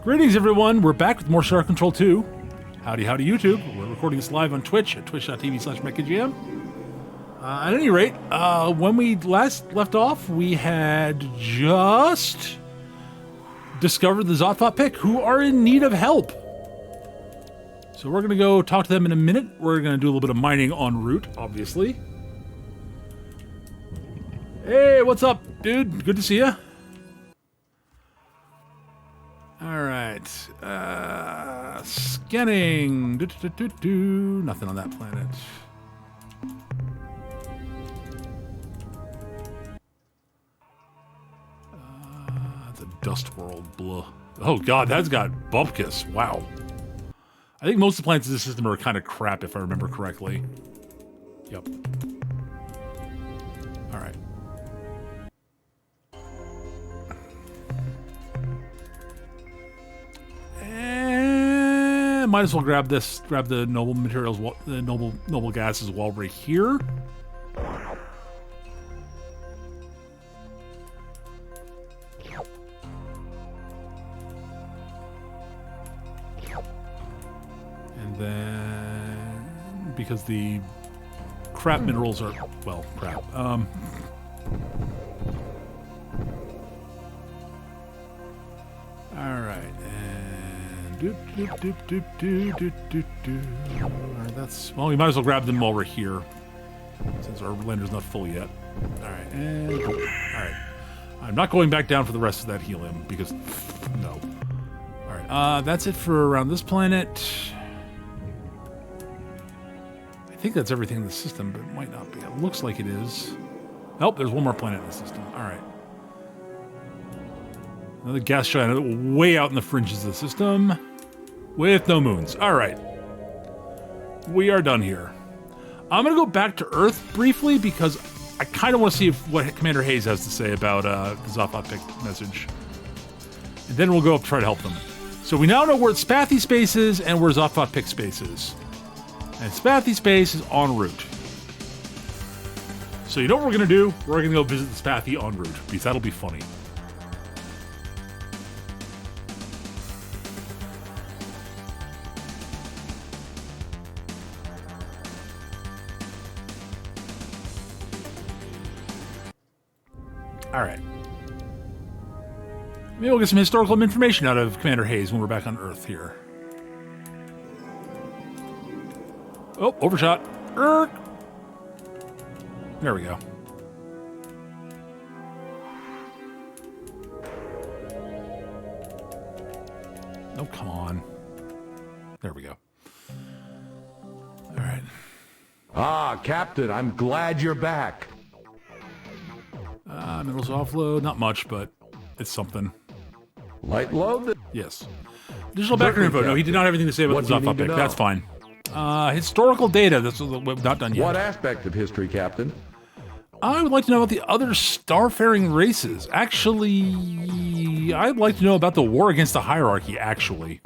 Greetings, everyone. We're back with more Star Control 2. Howdy, howdy, YouTube. We're recording this live on Twitch at twitch.tv/MechaGM. At any rate, when we last left off, we had just discovered the Zothot Pick, who are in need of help. So we're going to go talk to them in a minute. We're going to do a little bit of mining en route, obviously. Hey, what's up, dude? Good to see you. Alright, scanning. Nothing on that planet. That's a dust world. Blah. Oh god, that's got Bupkis. Wow. I think most of the planets in this system are kind of crap, if I remember correctly. Yep. Alright. Might as well grab the noble materials, the noble gases while we're here. And then, because the crap minerals are, well, crap. Alright, Alright, that's... Well, we might as well grab them while we're here, since our lander's not full yet. Alright, and... Alright. I'm not going back down for the rest of that helium, because... No. Alright, that's it for around this planet. I think that's everything in the system, but it might not be. It looks like it is. Nope, there's one more planet in the system. Alright. Another gas giant way out in the fringes of the system. With no moons. Alright. We are done here. I'm going to go back to Earth briefly because I kind of want to see what Commander Hayes has to say about the Zothot Pick message. And then we'll go up to try to help them. So we now know where Spathy Space is and where Zothot Pick Space is. And Spathy Space is en route. So you know what we're going to do? We're going to go visit the Spathy en route because that'll be funny. Alright. Maybe we'll get some historical information out of Commander Hayes when we're back on Earth here. Oh, overshot. There we go. Oh, come on. There we go. Alright. Ah, Captain, I'm glad you're back. Minerals offload, not much, but it's something. Light load? Yes. Additional background info. No, he did not have anything to say about the Zothot Pick. That's fine. Historical data. That's what we've not done yet. What aspect of history, Captain? I would like to know about the other starfaring races. Actually, I'd like to know about the war against the hierarchy, actually.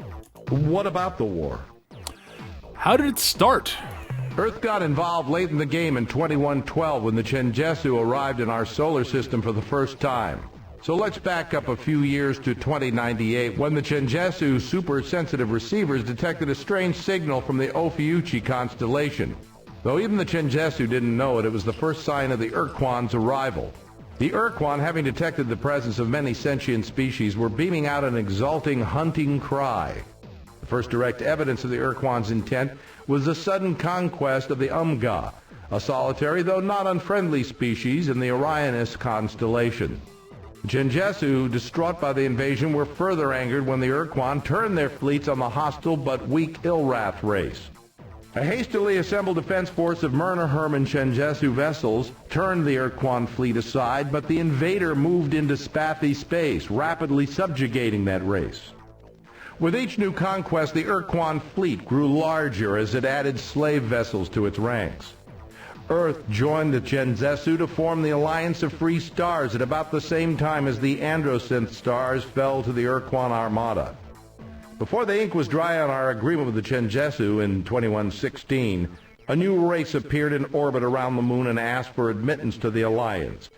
What about the war? How did it start? Earth got involved late in the game in 2112 when the Chenjesu arrived in our solar system for the first time. So let's back up a few years to 2098 when the Chenjesu super-sensitive receivers detected a strange signal from the Ophiuchi constellation. Though even the Chenjesu didn't know it, it was the first sign of the Ur-Quan's arrival. The Ur-Quan, having detected the presence of many sentient species, were beaming out an exulting hunting cry. The first direct evidence of the Ur-Quan's intent was the sudden conquest of the Umga, a solitary though not unfriendly species in the Orionis constellation. The Chenjesu, distraught by the invasion, were further angered when the Ur-Quan turned their fleets on the hostile but weak Ilrath race. A hastily assembled defense force of Myrna Hermann Chenjesu vessels turned the Ur-Quan fleet aside, but the invader moved into Spathy space, rapidly subjugating that race. With each new conquest, the Ur-Quan fleet grew larger as it added slave vessels to its ranks. Earth joined the Chenjesu to form the Alliance of Free Stars at about the same time as the Androsynth stars fell to the Ur-Quan armada. Before the ink was dry on our agreement with the Chenjesu in 2116, a new race appeared in orbit around the moon and asked for admittance to the Alliance.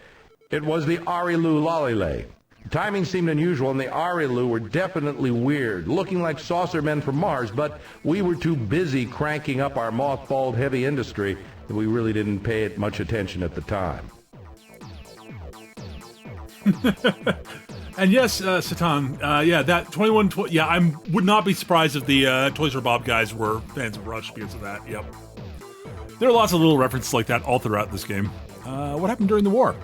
It was the Arilu Lalile. The timing seemed unusual, and the Arilu were definitely weird, looking like saucer men from Mars, but we were too busy cranking up our mothballed heavy industry that we really didn't pay it much attention at the time. And yes, Satan, yeah, that 21... yeah, I would not be surprised if the Toys for Bob guys were fans of Rush because of that, yep. There are lots of little references like that all throughout this game. What happened during the war?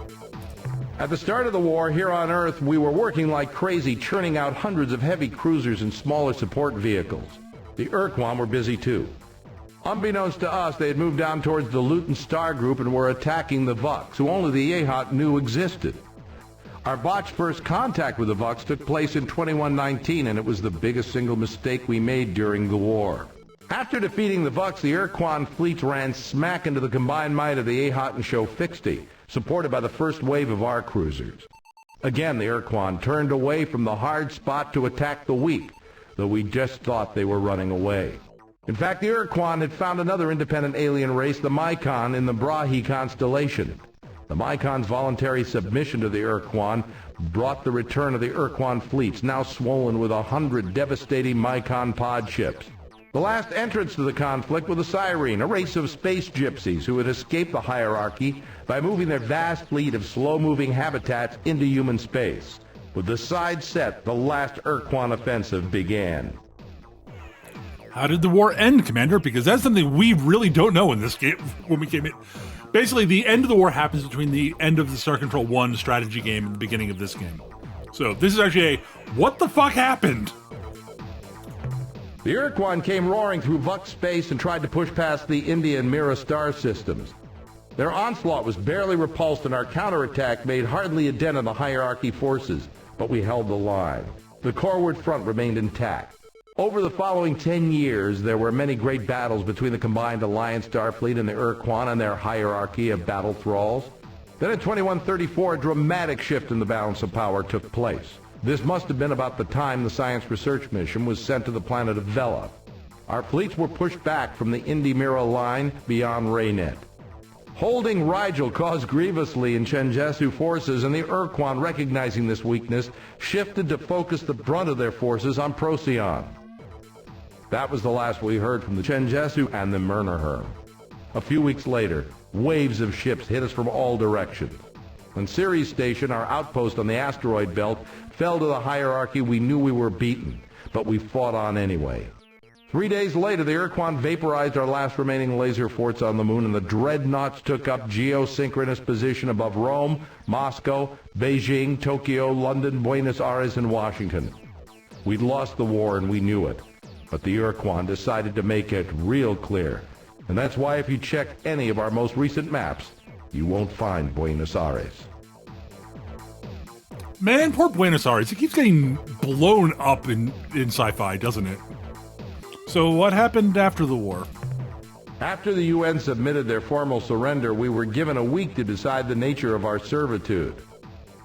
At the start of the war, here on Earth, we were working like crazy, churning out hundreds of heavy cruisers and smaller support vehicles. The Ur-Quan were busy too. Unbeknownst to us, they had moved down towards the Luton Star Group and were attacking the Vux, who only the Yehat knew existed. Our botched first contact with the Vux took place in 2119, and it was the biggest single mistake we made during the war. After defeating the Vux, the Ur-Quan fleet ran smack into the combined might of the Yehat and Shofixti, supported by the first wave of our cruisers. Again, the Ur-Quan turned away from the hard spot to attack the weak, though we just thought they were running away. In fact, the Ur-Quan had found another independent alien race, the Mycon, in the Brahi constellation. The Mycon's voluntary submission to the Ur-Quan brought the return of the Ur-Quan fleets, now swollen with 100 devastating Mycon pod ships. The last entrants to the conflict were the Cyrene, a race of space gypsies who had escaped the hierarchy by moving their vast fleet of slow-moving habitats into human space. With the side set, the last Ur-Quan offensive began. How did the war end, Commander? Because that's something we really don't know in this game when we came in. Basically, the end of the war happens between the end of the Star Control 1 strategy game and the beginning of this game. So this is actually a, what the fuck happened? The Ur-Quan came roaring through Vux space and tried to push past the India and Mira star systems. Their onslaught was barely repulsed, and our counterattack made hardly a dent in the hierarchy forces, but we held the line. The Corward front remained intact. Over the following 10 years, there were many great battles between the combined Alliance Starfleet and the Ur-Quan and their hierarchy of battle thralls. Then in 2134, a dramatic shift in the balance of power took place. This must have been about the time the science research mission was sent to the planet of Vela. Our fleets were pushed back from the Indy-Mira line beyond Raynet. Holding Rigel caused grievously in Chenjesu forces, and the Ur-Quan, recognizing this weakness, shifted to focus the brunt of their forces on Procyon. That was the last we heard from the Chenjesu and the Murnaher. A few weeks later, waves of ships hit us from all directions. When Ceres Station, our outpost on the asteroid belt, fell to the hierarchy, we knew we were beaten, but we fought on anyway. 3 days later, the Ur-Quan vaporized our last remaining laser forts on the moon, and the dreadnoughts took up geosynchronous position above Rome, Moscow, Beijing, Tokyo, London, Buenos Aires, and Washington. We'd lost the war, and we knew it. But the Ur-Quan decided to make it real clear. And that's why if you check any of our most recent maps, you won't find Buenos Aires. Man, poor Buenos Aires. It keeps getting blown up in sci-fi, doesn't it? So what happened after the war? After the UN submitted their formal surrender, we were given a week to decide the nature of our servitude.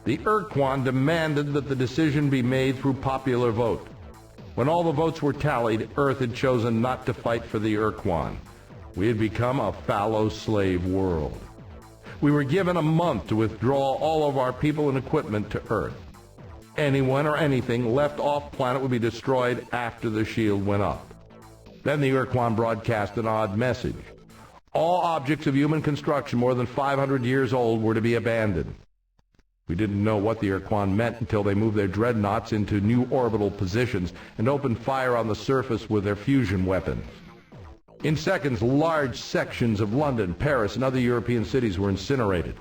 The Ur-Quan demanded that the decision be made through popular vote. When all the votes were tallied, Earth had chosen not to fight for the Ur-Quan. We had become a fallow slave world. We were given a month to withdraw all of our people and equipment to Earth. Anyone or anything left off planet would be destroyed after the shield went up. Then the Ur-Quan broadcast an odd message. All objects of human construction more than 500 years old were to be abandoned. We didn't know what the Ur-Quan meant until they moved their dreadnoughts into new orbital positions and opened fire on the surface with their fusion weapons. In seconds, large sections of London, Paris, and other European cities were incinerated.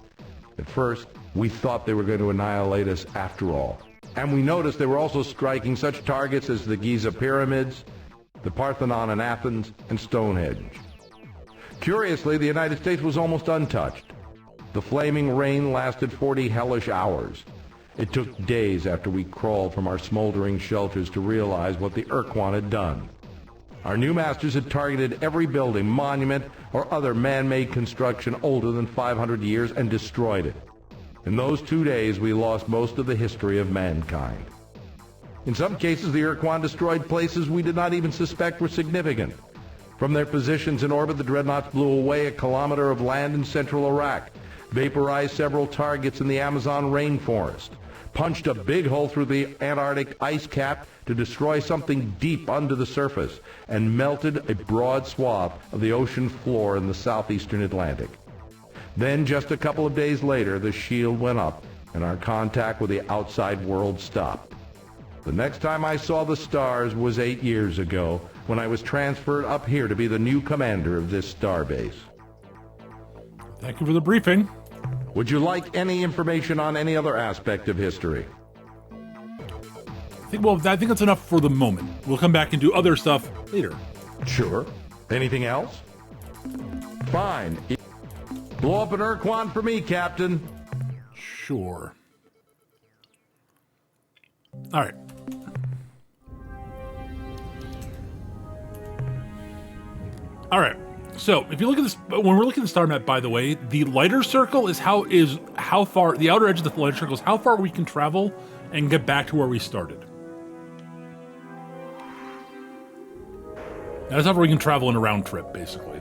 At first, we thought they were going to annihilate us after all. And we noticed they were also striking such targets as the Giza Pyramids, the Parthenon in Athens, and Stonehenge. Curiously, the United States was almost untouched. The flaming rain lasted 40 hellish hours. It took days after we crawled from our smoldering shelters to realize what the Ur-Quan had done. Our new masters had targeted every building, monument, or other man-made construction older than 500 years and destroyed it. In those 2 days, we lost most of the history of mankind. In some cases, the Ur-Quan destroyed places we did not even suspect were significant. From their positions in orbit, the dreadnoughts blew away a kilometer of land in central Iraq, vaporized several targets in the Amazon rainforest, punched a big hole through the Antarctic ice cap to destroy something deep under the surface, and melted a broad swath of the ocean floor in the southeastern Atlantic. Then, just a couple of days later, the shield went up, and our contact with the outside world stopped. The next time I saw the stars was 8 years ago, when I was transferred up here to be the new commander of this starbase. Thank you for the briefing. Would you like any information on any other aspect of history? I think that's enough for the moment. We'll come back and do other stuff later. Sure. Anything else? Fine. Blow up an Ur-Quan for me, Captain. Sure. All right. All right. So, if you look at this, when we're looking at the star map, by the way, the lighter circle is how far the outer edge of the lighter circle is how far we can travel and get back to where we started. That's how far we can travel in a round trip, basically.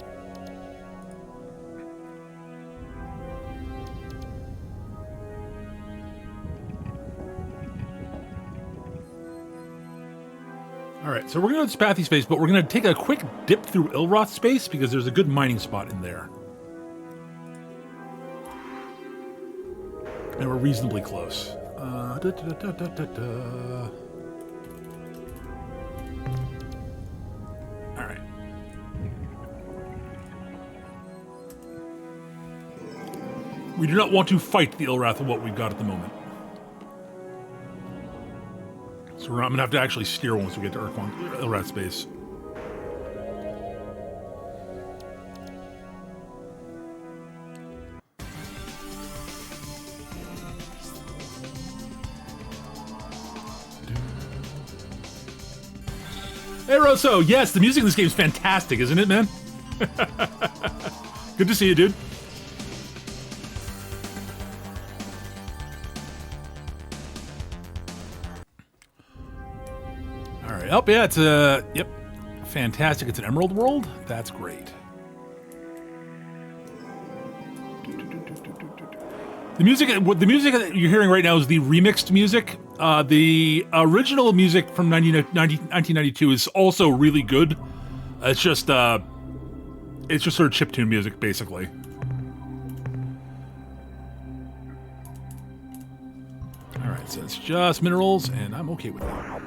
All right, so we're going to Spathy space, but we're going to take a quick dip through Ilroth space because there's a good mining spot in there. And we're reasonably close. All right. We do not want to fight the Ilrath of what we've got at the moment. So I'm going to have to actually steer once we get to Ilrath space. Hey, Rosso! Yes, the music in this game is fantastic, isn't it, man? Good to see you, dude. Oh, yeah, it's yep, fantastic. It's an Emerald World. That's great. The music that you're hearing right now is the remixed music. The original music from 1992 is also really good. It's just sort of chiptune music, basically. All right, so it's just minerals, and I'm okay with that.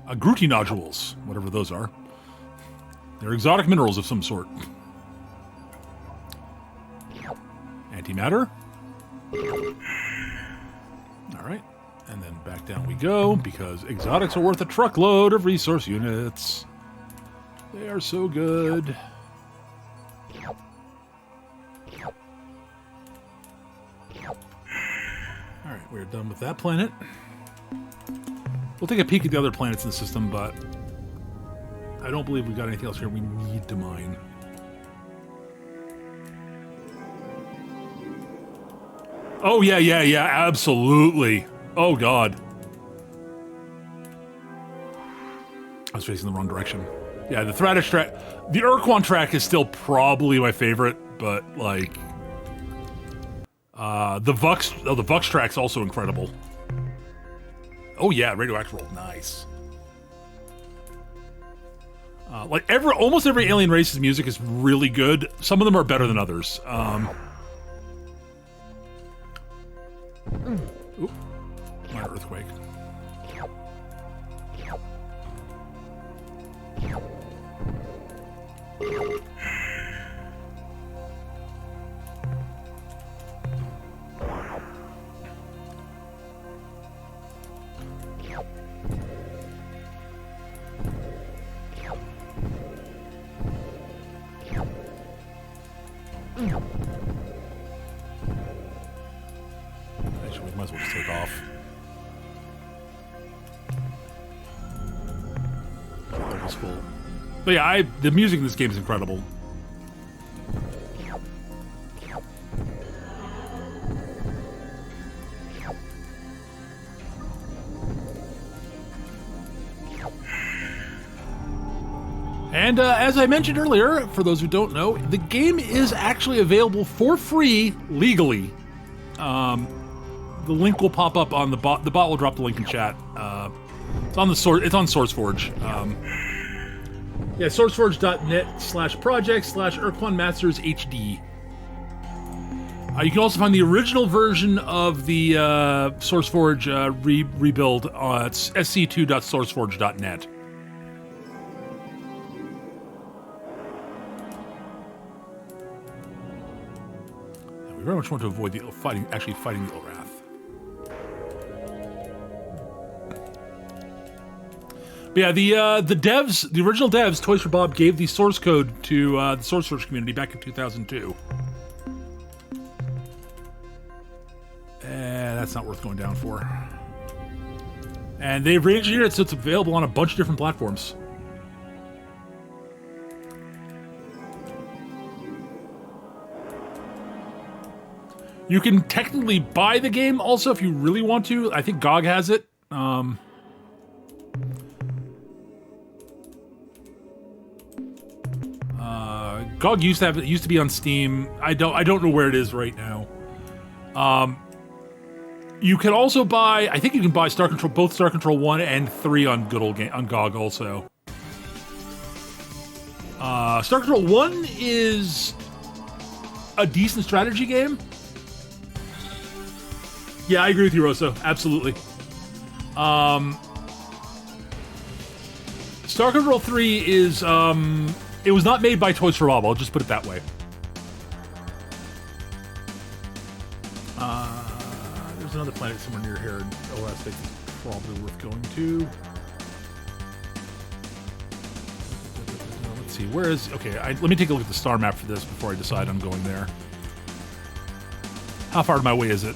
Agruti nodules, whatever those are. They're exotic minerals of some sort. Antimatter. Alright, and then back down we go, because exotics are worth a truckload of resource units. They are so good. Alright, we're done with that planet. We'll take a peek at the other planets in the system, but I don't believe we've got anything else here we need to mine. Oh, yeah, absolutely. Oh, God. I was facing the wrong direction. Yeah, the Thradish track... The Ur-Quan track is still probably my favorite, but, like... the Vux track's also incredible. Oh yeah, radioactive roll, nice. Almost every alien race's music is really good. Some of them are better than others. Oop, minor earthquake. Actually, we might as well just take off. That was full. But yeah, the music in this game is incredible. And as I mentioned earlier, for those who don't know, the game is actually available for free legally. The link will pop up on the bot. The bot will drop the link in chat. It's on the source. It's on SourceForge. Yeah, sourceforge.net/project/Ur-Quan Masters HD. You can also find the original version of the SourceForge rebuild at sc2.sourceforge.net. We very much want to avoid actually fighting the Ur-Wrath. But yeah, the original devs, Toys for Bob, gave the source code to the SourceForge community back in 2002. That's not worth going down for. And they've re-engineered it so it's available on a bunch of different platforms. You can technically buy the game also if you really want to. I think GOG has it. GOG used to have it. Used to be on Steam. I don't know where it is right now. You can also buy. I think you can buy Star Control, both Star Control 1 and 3 on good old game on GOG also. Star Control 1 is a decent strategy game. Yeah, I agree with you, Rosso. Absolutely. Star Control 3 is it was not made by Toys for Bob. I'll just put it that way. There's another planet somewhere near here in OS that's probably worth going to. Let's see, where is... Okay, let me take a look at the star map for this before I decide I'm going there. How far out of my way is it?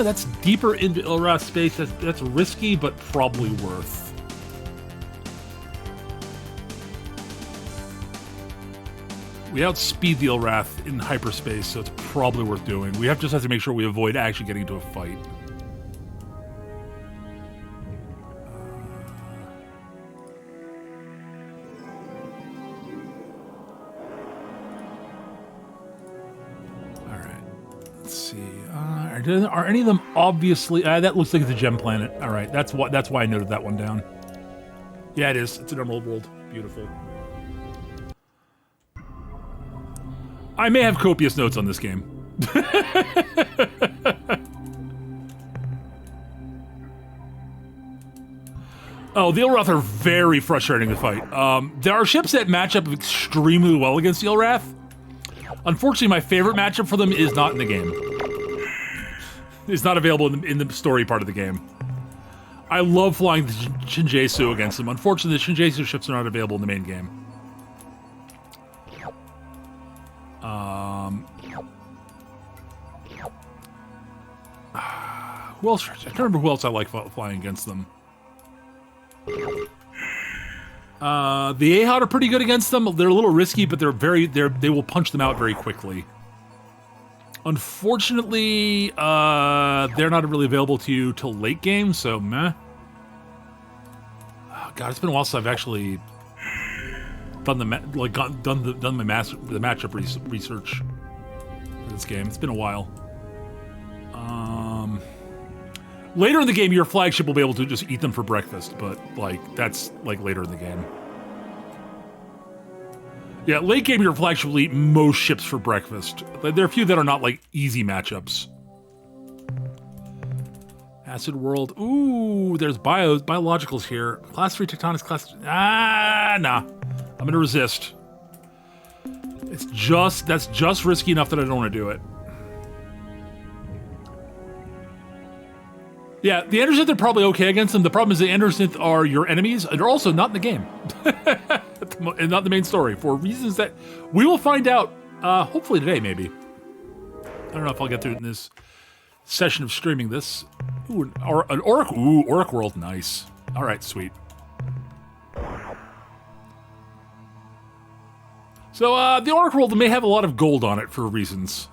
That's deeper into Ur-Wrath space. That's risky, but probably worth. We outspeed the Ur-Wrath in hyperspace, so it's probably worth doing. We just have to make sure we avoid actually getting into a fight. Are any of them obviously... that looks like it's a gem planet. All right, that's why I noted that one down. Yeah, it is. It's an emerald world. Beautiful. I may have copious notes on this game. Oh, the Ur-Wrath are very frustrating to fight. There are ships that match up extremely well against the Ur-Wrath. Unfortunately, my favorite matchup for them is not in the game. It's not available in the story part of the game. I love flying the Shinjeisu against them. Unfortunately, the Shinjeisu ships are not available in the main game. Who else? I can't remember who else I like flying against them. The Ahad are pretty good against them. They're a little risky, but they will punch them out very quickly. Unfortunately, they're not really available to you till late game, so meh. Oh, God, it's been a while since I've actually done the matchup research for this game. It's been a while. Later in the game, your flagship will be able to just eat them for breakfast, but that's later in the game. Yeah, late game, your flagship will eat most ships for breakfast. There are a few that are not, easy matchups. Acid World. Ooh, there's biologicals here. Class 3 Tectonics, class... nah. I'm gonna resist. That's just risky enough that I don't want to do it. Yeah, the Endersynth are probably okay against them. The problem is the Endersynth are your enemies, and they're also not in the game. And not the main story, for reasons that we will find out, hopefully today, maybe. I don't know if I'll get through it in this session of streaming this. Ooh, an Auric. Ooh, Auric World, nice. All right, sweet. So, the Auric World may have a lot of gold on it for reasons.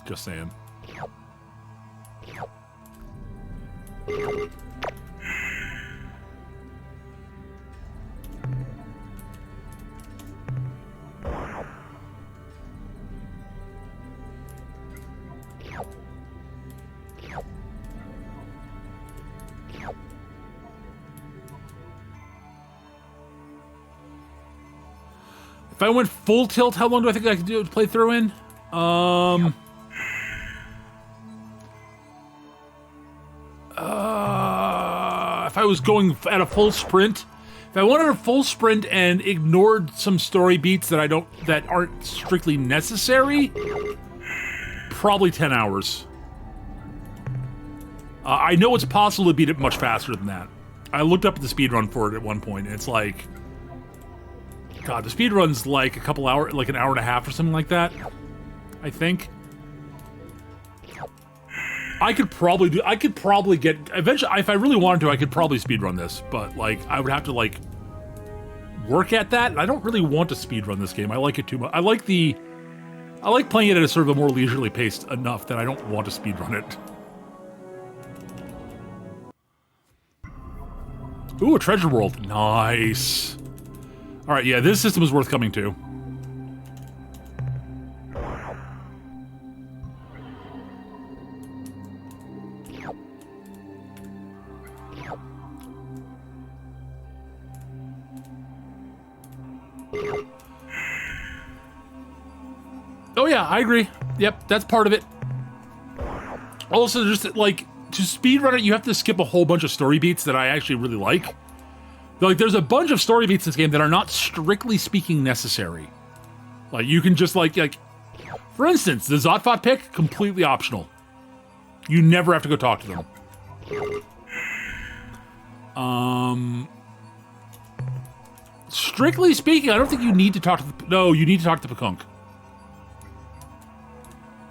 Because Just saying. If I went full tilt, how long do I think I could do play through in? If I was going at a full sprint, if I wanted a full sprint and ignored some story beats that aren't strictly necessary, probably 10 hours. I know it's possible to beat it much faster than that. I looked up the speedrun for it at one point, and it's like, God, the speedrun's like an hour and a half or something like that, I think. I could probably get, eventually, if I really wanted to, I could probably speedrun this, but, like, I would have to, like, work at that. I don't really want to speedrun this game. I like it too much. I like playing it at a sort of a more leisurely pace enough that I don't want to speedrun it. Ooh, a treasure world. Nice. Alright, yeah, this system is worth coming to. Oh yeah, I agree. Yep, that's part of it. Also, just like, to speedrun it, you have to skip a whole bunch of story beats that I actually really like. Like, there's a bunch of story beats in this game that are not strictly speaking necessary. Like, you can just, like, for instance, the Zotfot pick, completely optional. You never have to go talk to them. Strictly speaking, I don't think you need to talk to the... No, you need to talk to the Pakunk.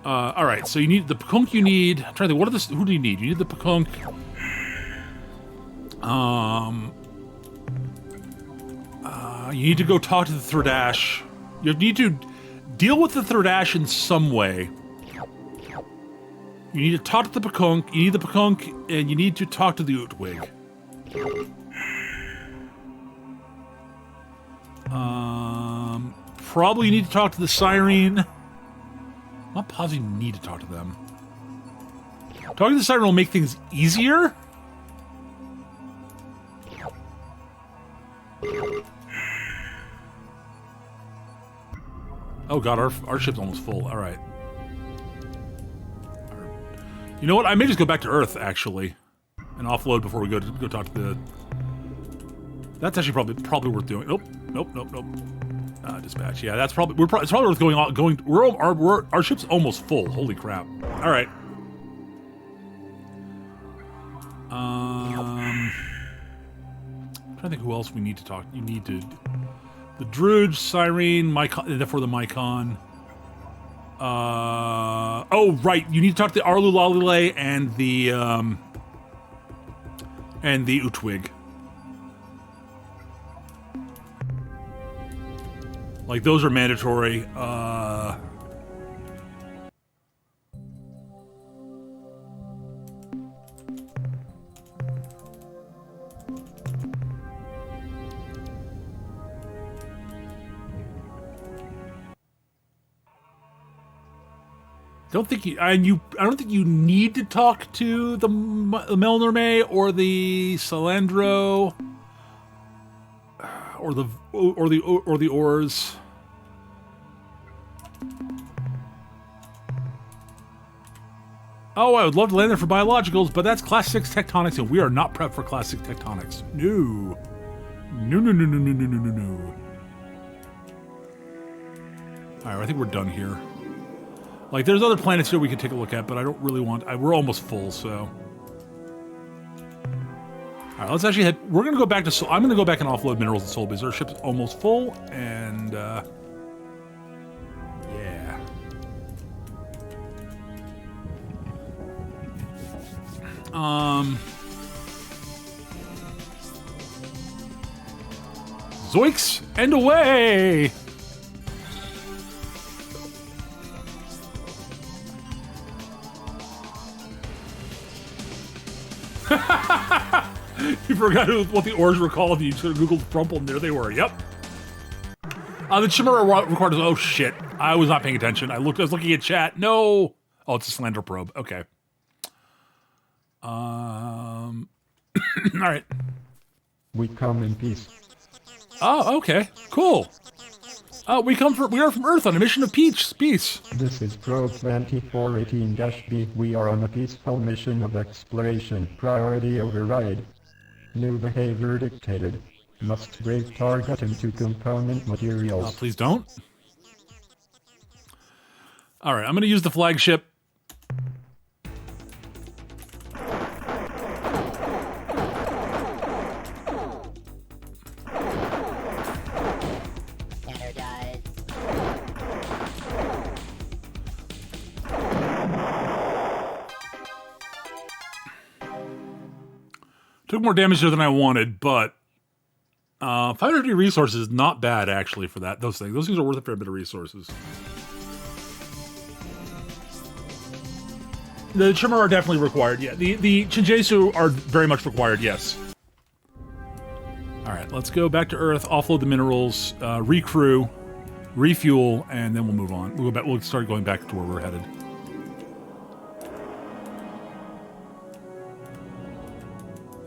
Alright, so you need... The Pakunk you need... I'm trying to think, who do you need? You need the Pakunk. You need to go talk to the Thredash. You need to deal with the Thredash in some way. You need to talk to the Pakunk, you need the Pakunk, and you need to talk to the Utwig. Probably you need to talk to the Siren. I'm not positive you need to talk to them. Talking to the Siren will make things easier. Oh god, our ship's almost full. Alright. You know what? I may just go back to Earth, actually. And offload before we go talk to the... That's actually probably worth doing. Nope. Dispatch. Yeah, that's probably... It's probably worth going... Our ship's almost full. Holy crap. Alright. I'm trying to think who else we need to talk... You need to... The Druge, Siren, Mycon, for the Mycon. Oh, right. You need to talk to the Arlu Lalile and the Utwig. Like, those are mandatory. I don't think you need to talk to the Melnorme or the Salandro or the Ors. Oh, I would love to land there for biologicals, but that's Class 6 tectonics, and we are not prepped for Class 6 tectonics. No. Alright, I think we're done here. Like, there's other planets here we could take a look at, but I don't really want... we're almost full, so... Alright, let's actually head... We're gonna go back to... I'm gonna go back and offload minerals and soul because our ship's almost full, and, yeah. Zoinks! And away! You forgot what the ores were called, and you sort of Googled Frumple, and there they were. Yep. The Chimera required. Oh shit! I was not paying attention. I was looking at chat. No. Oh, it's a slander probe. Okay. All right. We come in peace. Oh, okay. Cool. We are from Earth on a mission of peace. This is Probe 2418-B. We are on a peaceful mission of exploration. Priority override. New behavior dictated. Must break target into component materials. Please don't. All right, I'm going to use the flagship. Took more damage there than I wanted, but 550 resources is not bad, actually, for that. Those things are worth a fair bit of resources. The Chimera are definitely required, yeah. The Chinjesu are very much required, yes. Alright, let's go back to Earth, offload the minerals, recrew, refuel, and then we'll move on. We'll start going back to where we're headed.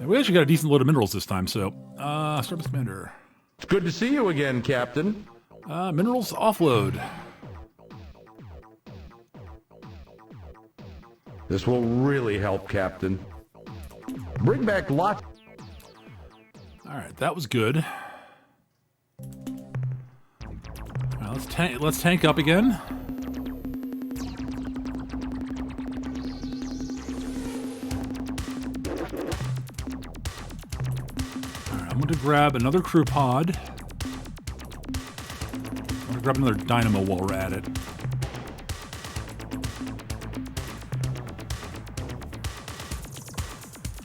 We actually got a decent load of minerals this time, so start with Commander. It's good to see you again, Captain. Minerals offload. This will really help, Captain. Bring back lots. All right, that was good. Well, let's tank up again. I'm going to grab another crew pod. I'm going to grab another dynamo while we're at it.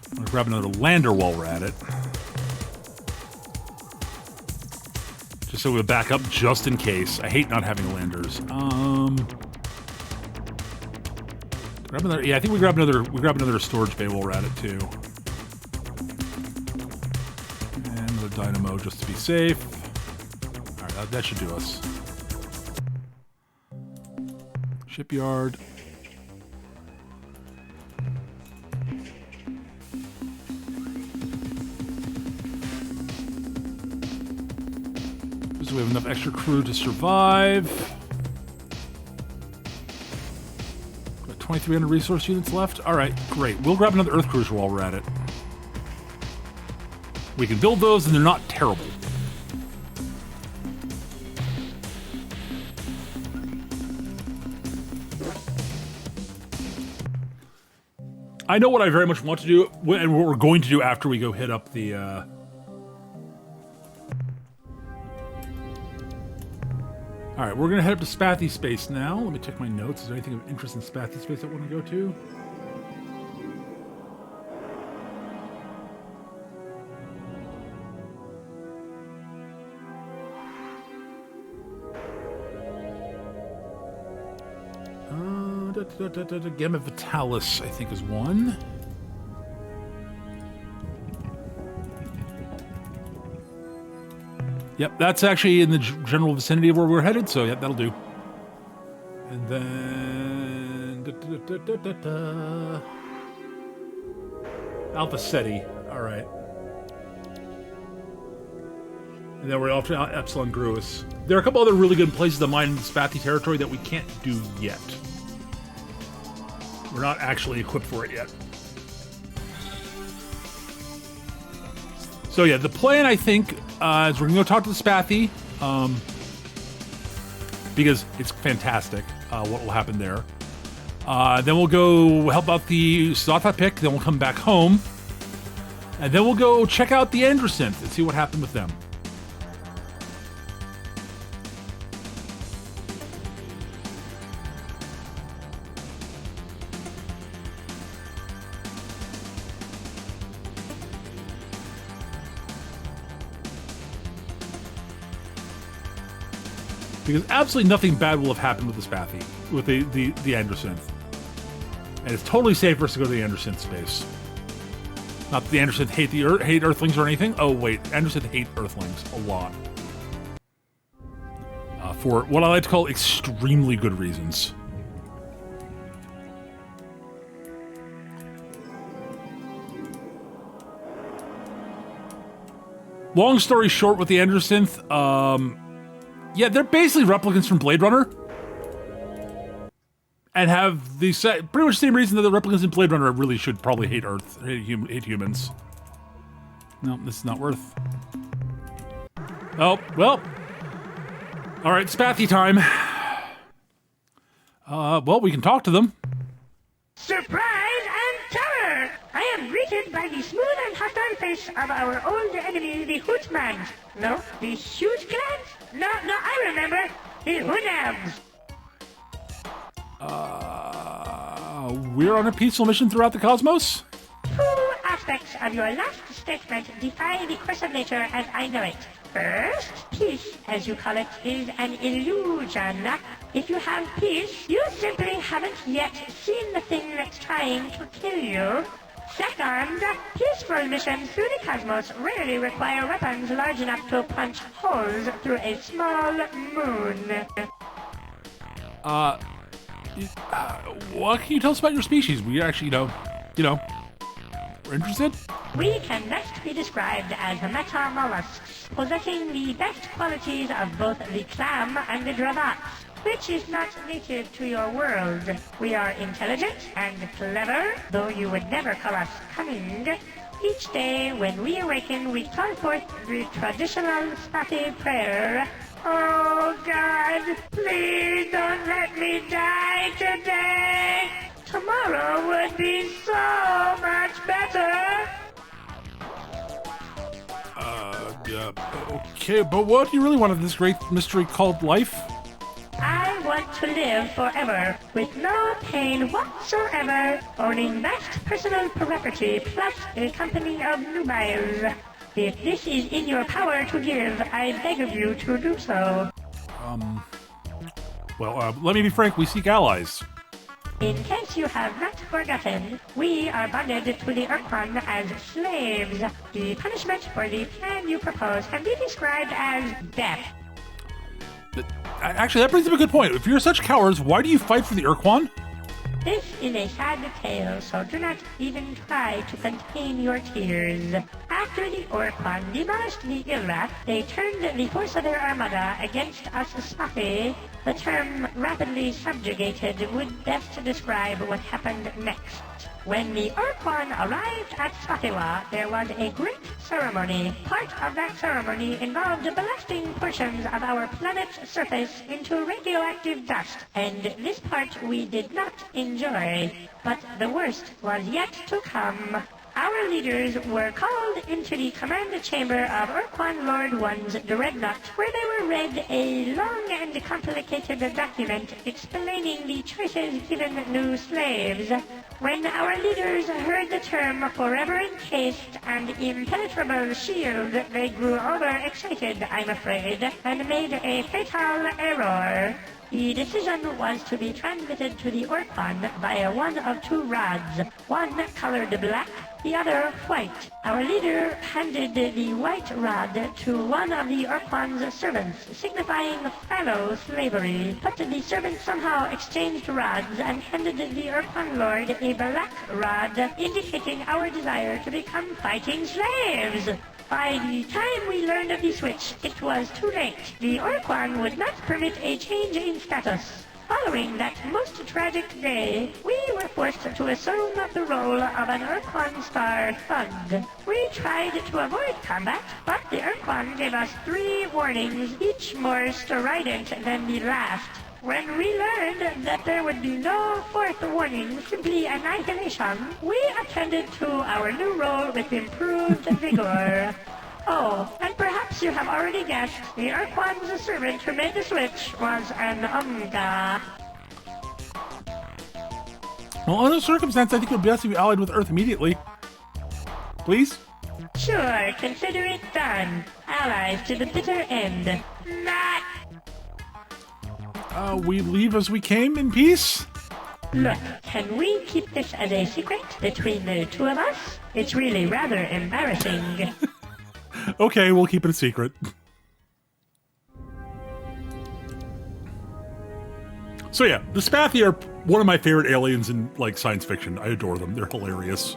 I'm going to grab another lander while we're at it. Just so we back up just in case. I hate not having landers. Grab another. Yeah, I think we grab another storage bay while we're at it too. Dynamo just to be safe. Alright, that should do us. Shipyard. So we have enough extra crew to survive. Got 2,300 resource units left. Alright, great. We'll grab another Earth Cruiser while we're at it. We can build those, and they're not terrible. I know what I very much want to do, and what we're going to do after we go hit up the... Alright, we're going to head up to Spathy Space now. Let me check my notes. Is there anything of interest in Spathy Space I want to go to? Gamma Vitalis, I think, is one. Yep, that's actually in the general vicinity of where we're headed, so yep, that'll do. And then... Alpha Ceti, alright. And then we're off to Epsilon Gruis. There are a couple other really good places to mine in the Spathy territory that we can't do yet. We're not actually equipped for it yet. So yeah, the plan, I think, is we're going to go talk to the Spathy, because it's fantastic what will happen there. Then we'll go help out the Zata pick, then we'll come back home, and then we'll go check out the Androsynth and see what happened with them. Because absolutely nothing bad will have happened with the Spathy, with the Androsynth. And it's totally safe for us to go to the Androsynth space. Not that the Andersons hate Earthlings or anything. Oh wait, Andersons hate Earthlings a lot. For what I like to call extremely good reasons. Long story short with the Andersons, yeah, they're basically replicants from Blade Runner. And have the pretty much the same reason that the replicants in Blade Runner really should probably hate hate humans. No, this is not worth. Oh, well. All right, Spathy time. Well, we can talk to them. Surprise and terror! I am greeted by the smooth and hostile face of our old enemy, the Hootmans. No, the huge clans? No, I remember. The Hoonams. We're on a peaceful mission throughout the cosmos? Two aspects of your last statement defy the course of nature as I know it. First, peace, as you call it, is an illusion. If you have peace, you simply haven't yet seen the thing that's trying to kill you. Second, peaceful missions through the cosmos rarely require weapons large enough to punch holes through a small moon. What can you tell us about your species? We actually, we're interested? We can best be described as Mecha mollusks, possessing the best qualities of both the clam and the dravat, which is not native to your world. We are intelligent and clever, though you would never call us cunning. Each day when we awaken, we call forth the traditional Spathy prayer. Oh God, please don't let me die today! Tomorrow would be so much better! Okay, but what do you really want of this great mystery called life? I want to live forever, with no pain whatsoever, owning vast personal property, plus a company of nubiles. If this is in your power to give, I beg of you to do so. Well, let me be frank, we seek allies. In case you have not forgotten, we are bonded to the Ur-Quan as slaves. The punishment for the plan you propose can be described as death. Actually, that brings up a good point. If you're such cowards, why do you fight for the Ur-Quan? This is a sad tale, so do not even try to contain your tears. After the Ur-Quan demolished the Ilrath, they turned the force of their armada against us Spathy. The term rapidly subjugated would best describe what happened next. When the Ur-Quan arrived at Spathywa, there was a great ceremony. Part of that ceremony involved blasting portions of our planet's surface into radioactive dust, and this part we did not enjoy. But the worst was yet to come. Our leaders were called into the command chamber of Ur-Quan Lord One's dreadnought, where they were read a long and complicated document explaining the choices given new slaves. When our leaders heard the term forever encased and impenetrable shield, they grew overexcited, I'm afraid, and made a fatal error. The decision was to be transmitted to the Ur-Quan via one of two rods, one colored black, the other white. Our leader handed the white rod to one of the Ur-Quan's servants, signifying fallow slavery. But the servant somehow exchanged rods and handed the Ur-Quan lord a black rod, indicating our desire to become fighting slaves. By the time we learned of the switch, it was too late. The Ur-Quan would not permit a change in status. Following that most tragic day, we were forced to assume the role of an Ur-Quan star thug. We tried to avoid combat, but the Ur-Quan gave us 3 warnings, each more strident than the last. When we learned that there would be no 4th warning, simply annihilation, we attended to our new role with improved vigor. Oh, and perhaps you have already guessed, the Ur-Quan's servant who made the switch was an Umga. Well, under the circumstance, I think it would be best to be allied with Earth immediately. Please? Sure, consider it done. Allies to the bitter end. Not. We leave as we came in peace? Look, can we keep this as a secret between the two of us? It's really rather embarrassing. Okay, we'll keep it a secret. So yeah, the Spathi are one of my favorite aliens in, like, science fiction. I adore them. They're hilarious.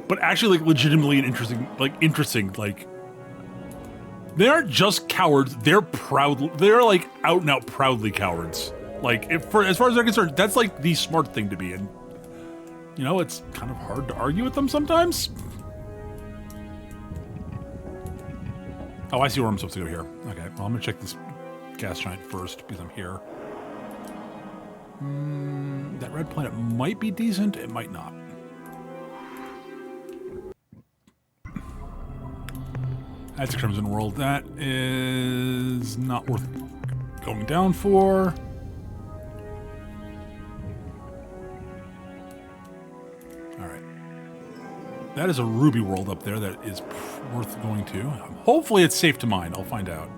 But actually, like, legitimately and interesting, like, they aren't just cowards, they're like, out and out proudly cowards. Like, as far as they're concerned, that's, like, the smart thing to be, and, you know, it's kind of hard to argue with them sometimes. Oh, I see where I'm supposed to go here. Okay, well, I'm gonna check this gas giant first, because I'm here. That red planet might be decent, it might not. That's a Crimson World. That is not worth going down for. Alright. That is a Ruby World up there that is worth going to. Hopefully it's safe to mine. I'll find out.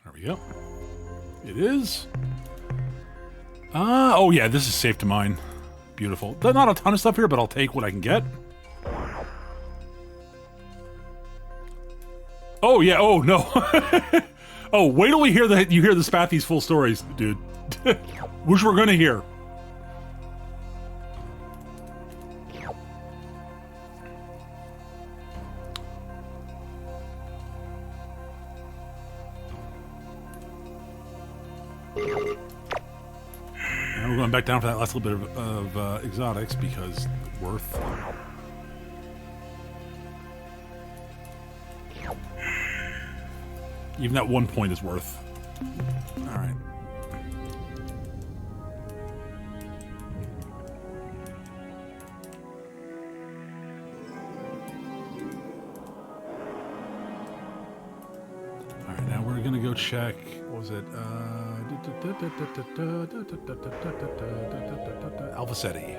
There we go. It is. Oh yeah, this is safe to mine. Beautiful. There's not a ton of stuff here, but I'll take what I can get. Oh yeah, oh no. Oh, wait till you hear the Spathy's full stories, dude. Which we're gonna hear. And we're going back down for that last little bit of exotics because worth. Even that 1 point is worth. All right. All right, now we're gonna go check. What was it? Alpha Ceti.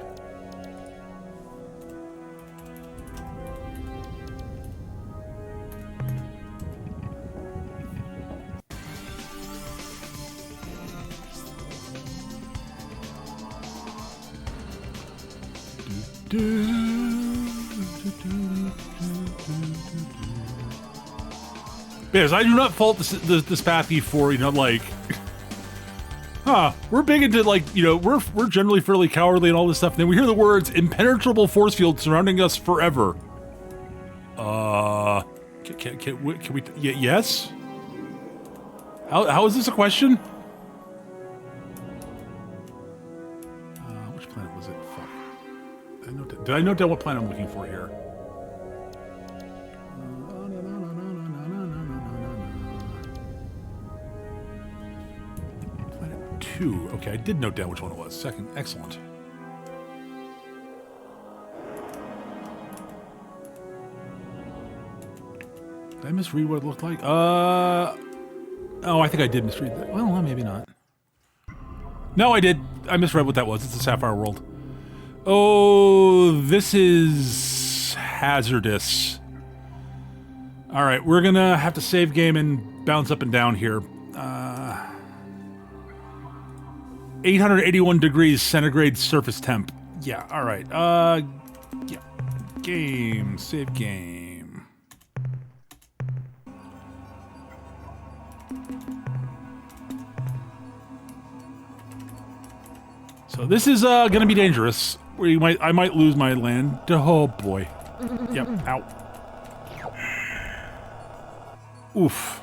Yes, I do not fault the Spathy for, you know, like, we're big into, like, you know, we're generally fairly cowardly and all this stuff, and then we hear the words impenetrable force field surrounding us forever. Can we yes? How is this a question? Which planet was it? Fuck. Did I note down what planet I'm looking for here? Planet 2. Okay, I did note down which one it was. Second. Excellent. Did I misread what it looked like? Oh, I think I did misread that. Well, maybe not. No, I did. I misread what that was. It's a Sapphire World. Oh, this is hazardous. All right, we're gonna have to save game and bounce up and down here. 881 degrees centigrade surface temp. Yeah, all right. Yeah. Game. Save game. So this is gonna be dangerous. I might lose my land. Oh boy. Yep. Ow. Oof.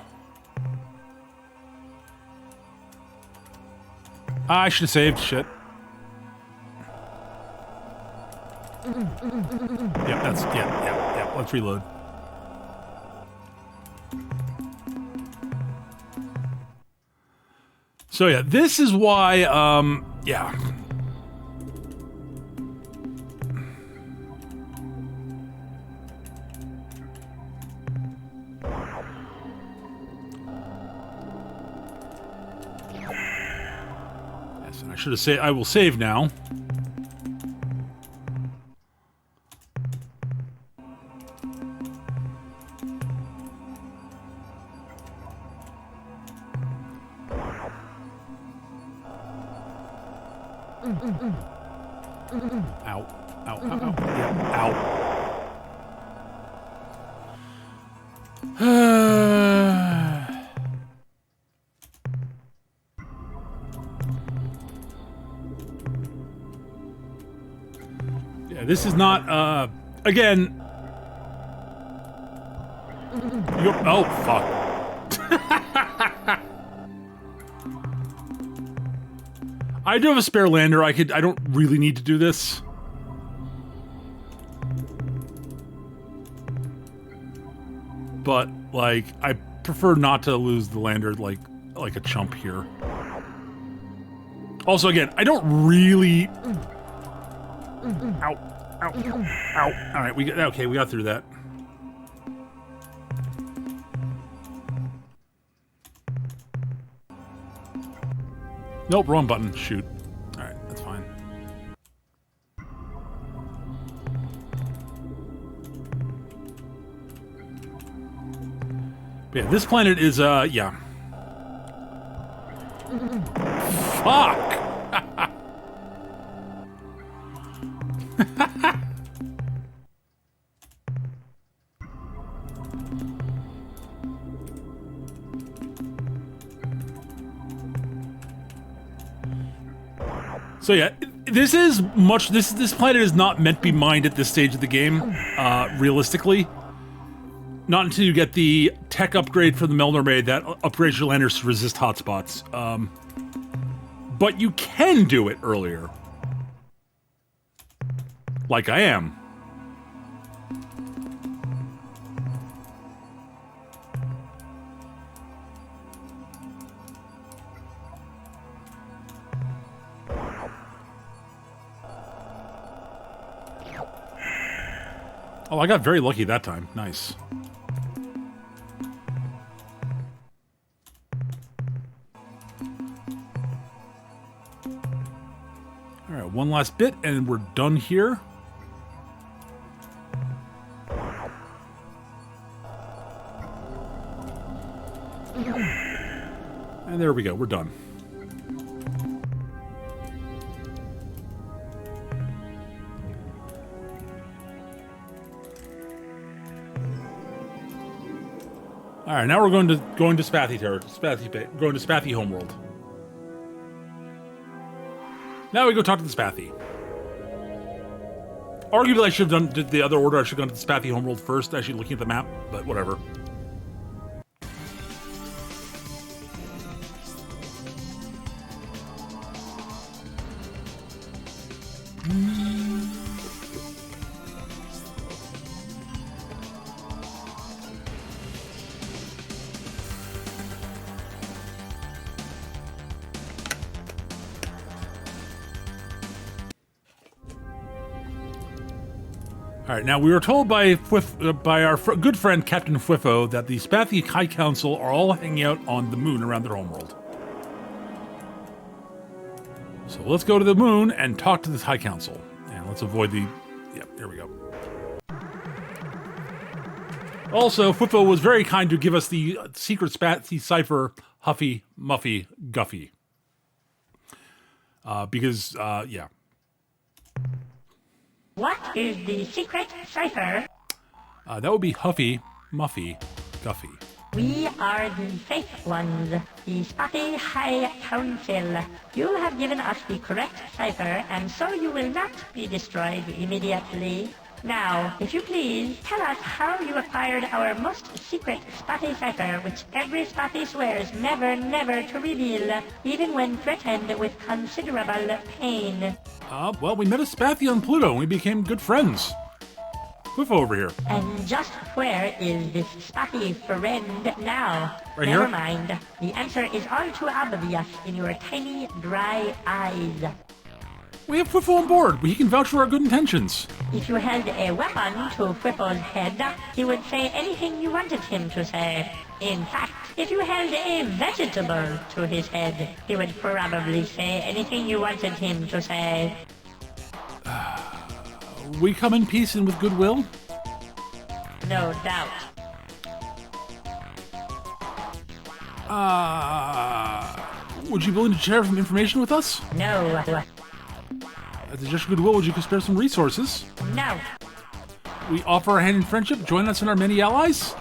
I should have saved. Shit. Yep. That's yeah. Let's reload. So yeah, this is why. Yeah. I should have said I will save now. Ow. Ow, ow, ow. Yeah, ow. Yeah, this is not, again... Oh, fuck. I do have a spare lander. I don't really need to do this. But, like, I prefer not to lose the lander like a chump here. Also, again, I don't really... Ow. Ow. Ow. Alright, we got through that. Nope, wrong button. Shoot. Alright, that's fine. But yeah, this planet is, yeah. Fuck! So yeah, this planet is not meant to be mined at this stage of the game, realistically. Not until you get the tech upgrade for the Melnor Maid that upgrades your landers to resist hotspots. But you can do it earlier. Like I am. Oh, I got very lucky that time. Nice. Alright, one last bit and we're done here. And there we go, we're done. All right, now we're going to Spathy territory. Going to Spathy homeworld. Now we go talk to the Spathy. Arguably, I should have did the other order. I should have gone to the Spathy homeworld first, actually looking at the map, but whatever. All right, now we were told by our good friend Captain Whiffo that the Spathy High Council are all hanging out on the moon around their homeworld. So let's go to the moon and talk to this High Council. And let's avoid the... Yep, there we go. Also, Whiffo was very kind to give us the secret Spathy cipher, Huffy, Muffy, Guffy. Because, yeah. What is the secret cipher? That would be Huffy, Muffy, Guffy. We are the safe ones, the Spathy High Council. You have given us the correct cipher, and so you will not be destroyed immediately. Now, if you please, tell us how you acquired our most secret Spathy cipher, which every Spathy swears never, never to reveal, even when threatened with considerable pain. Well, we met a Spathy on Pluto, and we became good friends. Whiffo over here. And just where is this Spathy friend now? Right Never here? mind. The answer is all too obvious in your tiny, dry eyes. We have Whiffo on board. He can vouch for our good intentions. If you held a weapon to Whipple's head, he would say anything you wanted him to say. In fact, if you held a vegetable to his head, he would probably say anything you wanted him to say. We come in peace and with goodwill? No doubt. Would you be willing to share some information with us? No. As a gesture of goodwill, would you spare some resources? No. We offer our hand in friendship. Join us and our many allies.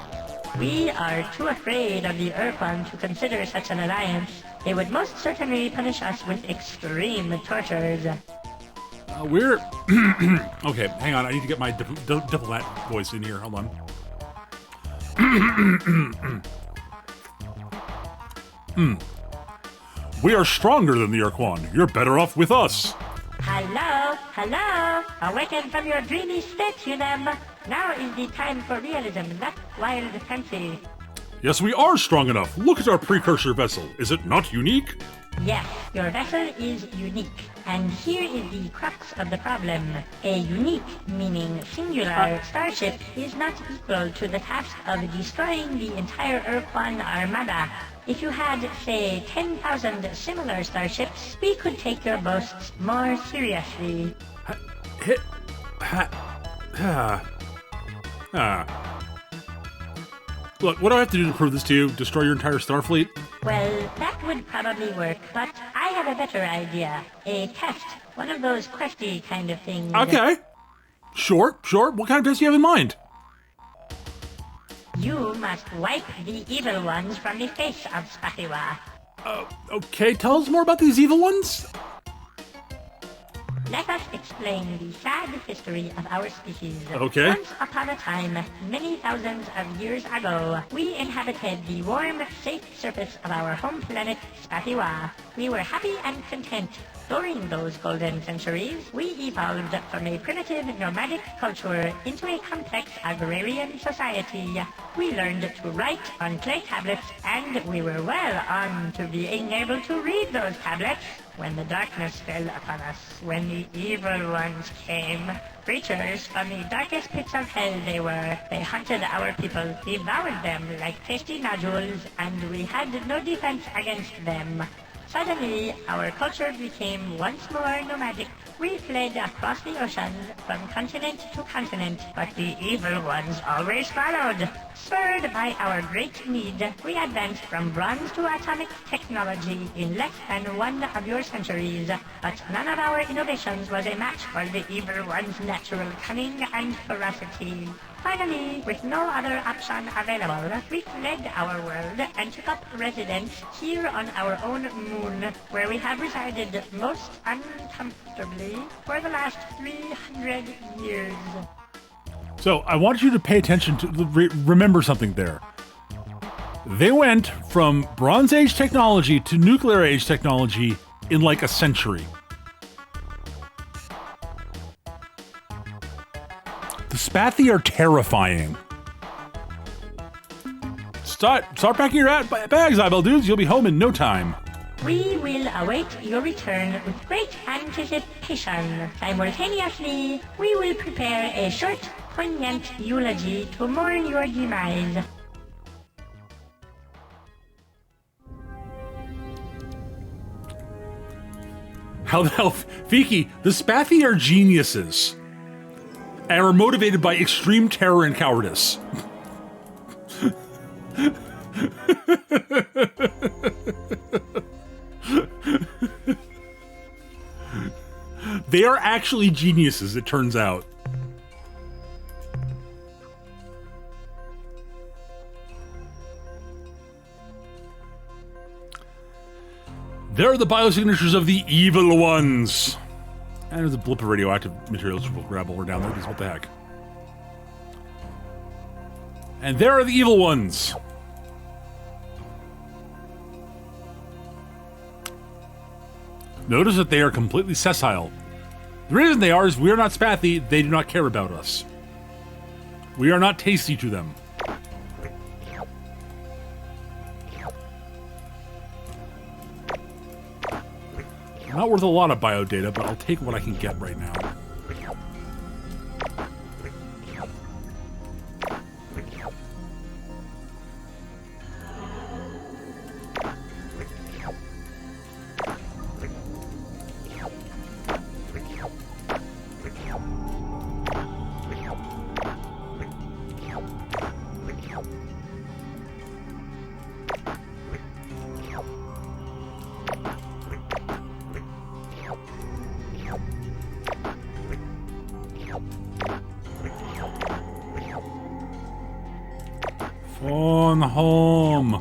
We are too afraid of the Ur-Quan to consider such an alliance. They would most certainly punish us with extreme tortures. We're... Okay, hang on. I need to get my diplomat voice in here. Hold on. We are stronger than the Ur-Quan. You're better off with us. Hello, hello. Awaken from your dreamy state, you them. Now is the time for realism, not wild fancy. Yes, we are strong enough. Look at our precursor vessel. Is it not unique? Yes, your vessel is unique. And here is the crux of the problem. A unique, meaning singular, starship is not equal to the task of destroying the entire Ur-Quan armada. If you had, say, 10,000 similar starships, we could take your boasts more seriously. Look, what do I have to do to prove this to you? Destroy your entire Starfleet? Well, that would probably work, but I have a better idea. A test. One of those questy kind of things. Okay. Sure. What kind of test do you have in mind? You must wipe the evil ones from the face of Spatiwa. Okay, tell us more about these evil ones. Let us explain the sad history of our species. Okay. Once upon a time, many thousands of years ago, we inhabited the warm, safe surface of our home planet, Spatiwa. We were happy and content. During those golden centuries, we evolved from a primitive nomadic culture into a complex agrarian society. We learned to write on clay tablets, and we were well on to being able to read those tablets when the darkness fell upon us, when the evil ones came. Creatures from the darkest pits of hell they were. They hunted our people, devoured them like tasty nodules, and we had no defense against them. Suddenly, our culture became once more nomadic. We fled across the oceans from continent to continent, but the evil ones always followed. Spurred by our great need, we advanced from bronze to atomic technology in less than one of your centuries. But none of our innovations was a match for the evil ones' natural cunning and ferocity. Finally, with no other option available, we fled our world and took up residence here on our own moon, where we have resided most uncomfortably for the last 300 years. So, I want you to pay attention to, remember something there. They went from Bronze Age technology to nuclear age technology in like a century. The Spathi are terrifying. Start packing your bags, eyeball dudes. You'll be home in no time. We will await your return with great anticipation. Simultaneously, we will prepare a short, poignant eulogy to mourn your demise. How the hell, Fiki, the Spathi are geniuses. And are motivated by extreme terror and cowardice. They are actually geniuses, it turns out. They're the biosignatures of the evil ones. And there's a blip of radioactive materials we'll grab while we're down there, because what the heck. And there are the evil ones. Notice that they are completely sessile. The reason they are is we are not Spathi, they do not care about us. We are not tasty to them. Not worth a lot of bio data, but I'll take what I can get right now. going home.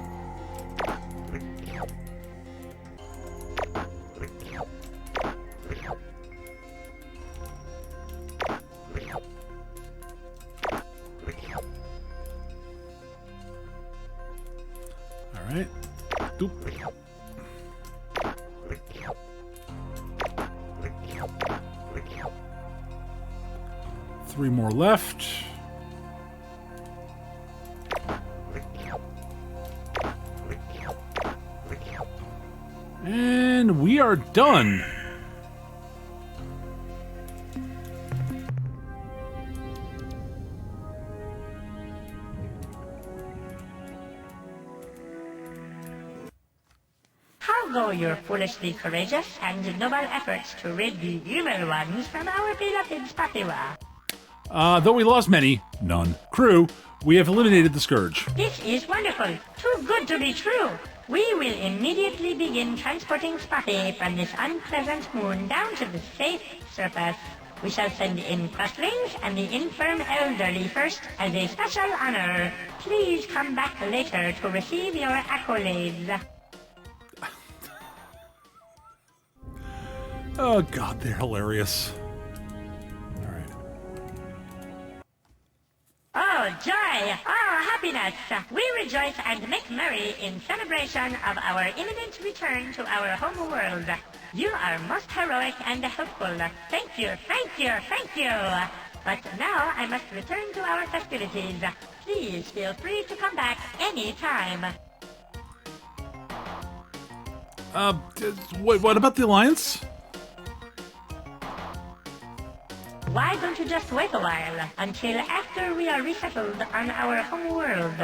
Alright. Doop. 3 more left. And we are done. How go your foolishly courageous and noble efforts to rid the evil ones from our beloved Spatiwa? Though we lost many, none, crew, we have eliminated the Scourge. This is wonderful. Too good to be true. We will immediately begin transporting Spotty from this unpleasant moon down to the safe surface. We shall send in crustlings and the infirm elderly first as a special honor. Please come back later to receive your accolades. Oh god, they're hilarious. Alright. Oh, joy! Oh, happiness! We rejoice and make merry in celebration of our imminent return to our home world. You are most heroic and helpful. Thank you, thank you, thank you! But now I must return to our festivities. Please feel free to come back any time. What about the Alliance? Why don't you just wait a while, until after we are resettled on our home world?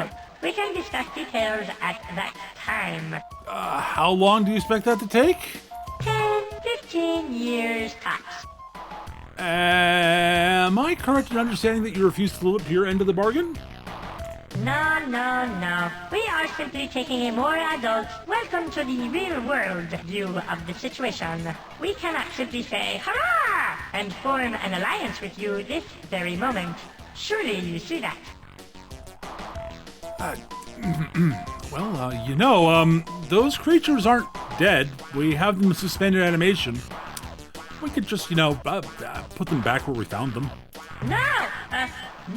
We can discuss details at that time. How long do you expect that to take? 10, 15 years tops. Am I correct in understanding that you refuse to live up to your end of the bargain? No, no, no. We are simply taking a more adult, welcome to the real world view of the situation. We cannot simply say, hurrah! And form an alliance with you this very moment. Surely you see that. Those creatures aren't dead. We have them in suspended animation. We could just, put them back where we found them.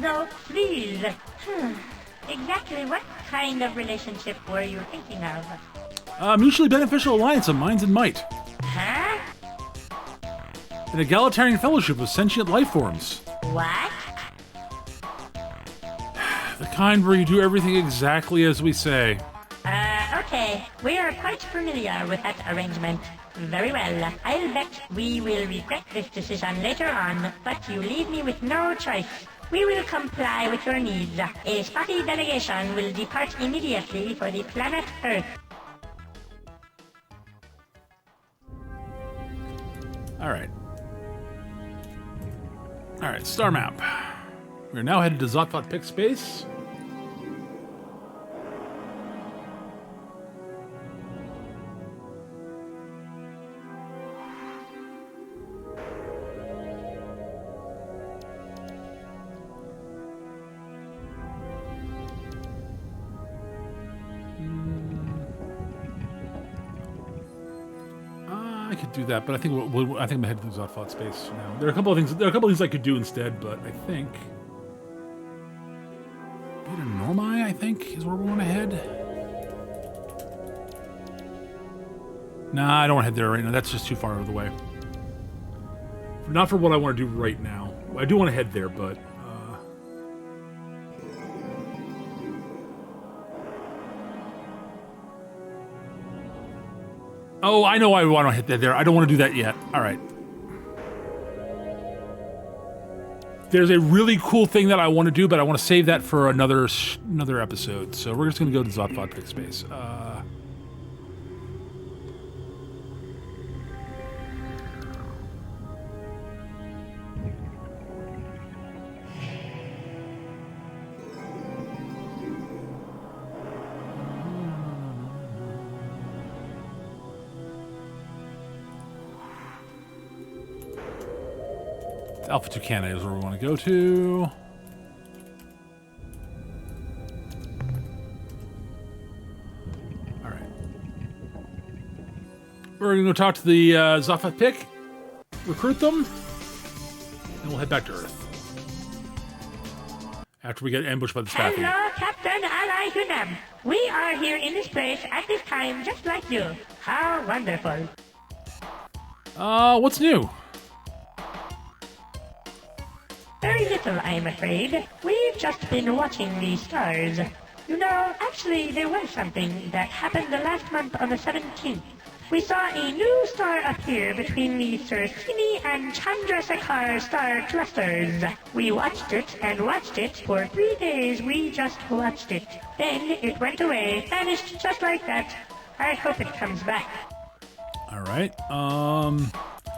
No, please. Exactly what kind of relationship were you thinking of? Mutually beneficial alliance of minds and might. Huh? An egalitarian fellowship of sentient life forms. What? The kind where you do everything exactly as we say. Okay. We are quite familiar with that arrangement. Very well. I'll bet we will regret this decision later on, but you leave me with no choice. We will comply with your needs. A Spotty delegation will depart immediately for the planet Earth. Alright. Alright, star map. We're now headed to Zotvat Pick Space. I could do that, but I think I'm gonna head to Zotvat Space now. There are a couple of things I could do instead, but I think Beta Normai, I think, is where we want to head. Nah, I don't want to head there right now. That's just too far out of the way. Not for what I want to do right now. I do want to head there, but oh, I know why we want to hit that there. I don't want to do that yet. All right. There's a really cool thing that I want to do, but I want to save that for another episode. So we're just going to go to Zotvat Pick Space. Alpha Tucana is where we want to go to. We're going to go talk to the Zafat Pick, recruit them, and we'll head back to Earth. After we get ambushed by the Spaffy. Hello, Captain Alai. We are here in this place at this time just like you. How wonderful. What's new? Very little, I'm afraid. We've just been watching the stars. You know, actually, there was something that happened the last month on the 17th. We saw a new star appear between the Sursini and Chandrasekhar star clusters. We watched it and watched it for 3 days. We just watched it. Then it went away, vanished just like that. I hope it comes back. All right.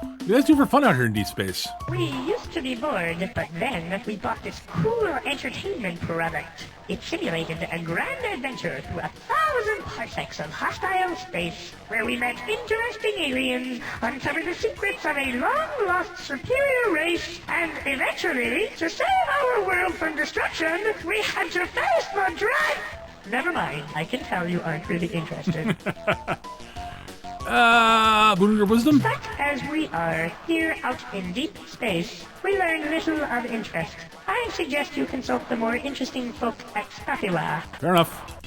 What do you guys do for fun out here in deep space? We used to be bored, but then we bought this cool entertainment product. It simulated a grand adventure through 1,000 parsecs of hostile space, where we met interesting aliens, uncovered the secrets of a long-lost superior race, and eventually, to save our world from destruction, we had to face the dragon. Never mind, I can tell you aren't really interested. Boon your wisdom? But as we are here out in deep space, we learn little of interest. I suggest you consult the more interesting folk at Spafiwa. Fair enough.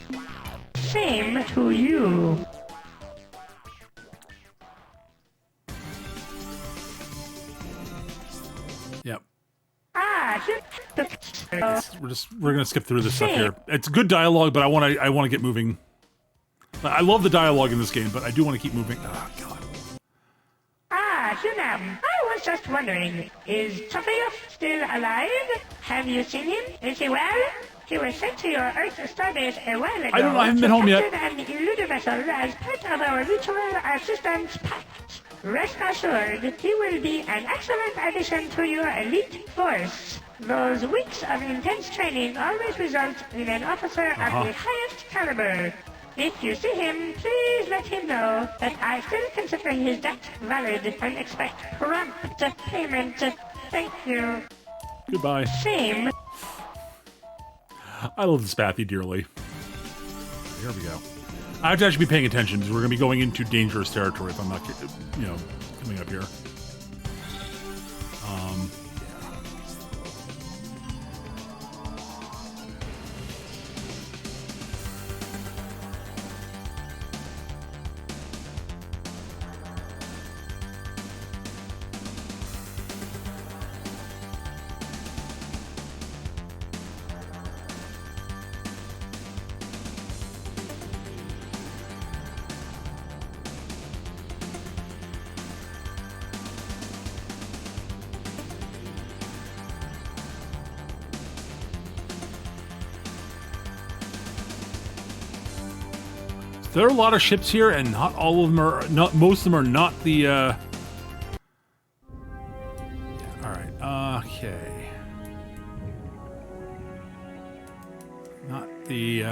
Same to you. Yep. We're gonna skip through this stuff here. It's good dialogue, but I wanna get moving. I love the dialogue in this game, but I do want to keep moving. Oh, God. Hunam, I was just wondering, is Tafayov still alive? Have you seen him? Is he well? He was sent to your Earth starbase a while ago. I don't know, I haven't been home yet. An eluder vessel as part of our mutual assistance pact. Rest assured, he will be an excellent addition to your elite force. Those weeks of intense training always result in an officer of the highest caliber. If you see him, please let him know that I still consider his debt valid and expect prompt payment. Thank you. Goodbye. Same. I love the Spaffy dearly. Here we go. I have to actually be paying attention because we're going to be going into dangerous territory if I'm not, coming up here. There are a lot of ships here, and not all of them are. Not most of them are not the. Yeah, all right. Okay. Not the.